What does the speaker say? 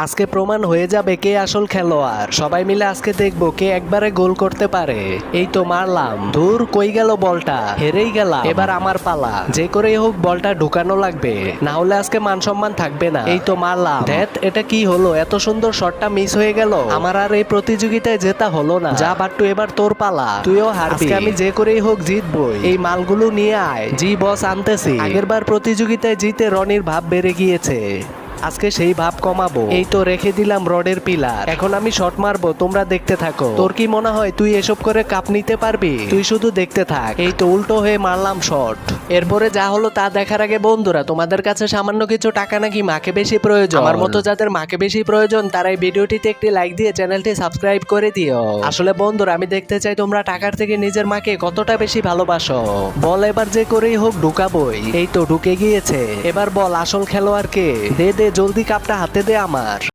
আজকে প্রমাণ হয়ে যাবে কে আসল খেলোয়াড়। সবাই মিলে আজকে দেখবো কে একবারে গোল করতে পারে। এই তো মারলাম, ধুর কই গেল বলটা, হেরেই গেলাম। এবার আমার পালা, যে করেই হোক বলটা ঢুকানো লাগবে, না হলে আজকে মান সম্মান থাকবে না। এই তো মারলাম, ধ্যাত এটা কি হলো, এত সুন্দর শটটা মিস হয়ে গেল। আমার আর এই প্রতিযোগিতায় জেতা হলো না। যা বাট্টু এবার তোর পালা, তুইও হারবি। আজকে আমি যে করেই হোক জিতবই। এই মালগুলো নিয়ে আয়। জি বস আনতেছি। আগেরবার প্রতিযোগিতায় জিতে রনির ভাব বেড়ে গিয়েছে, আজকে সেই ভাব কমাবো। এই তো রেখে দিলাম রডের পিলার, এখন আমি শট মারবো, তোমরা দেখতে থাকো। তোর কি মনে হয় তুই এসব করে কাপ নিতে পারবি? তুই শুধু দেখতে থাক। এই তো উল্টো হয়ে মারলাম শট। এরপরে যা হলো তা দেখার আগে বন্ধুরা, তোমাদের কাছে সামান্য কিছু টাকা নাকি মাকে বেশি প্রয়োজন। আমার মতো যাদের মাকে বেশি প্রয়োজন তারা এই ভিডিওটিতে একটি লাইক দিয়ে চ্যানেলটি সাবস্ক্রাইব করে দিও। আসলে বন্ধুরা আমি দেখতে চাই তোমরা টাকার থেকে নিজের মাকে কতটা বেশি ভালোবাসো। বল এবার যে করেই হোক ঢুকাবই। এই তো ঢুকে গিয়েছে। এবার বল আসল খেলোয়াড় কে? দে দে জলদি কাপটা হাতে দে আমার।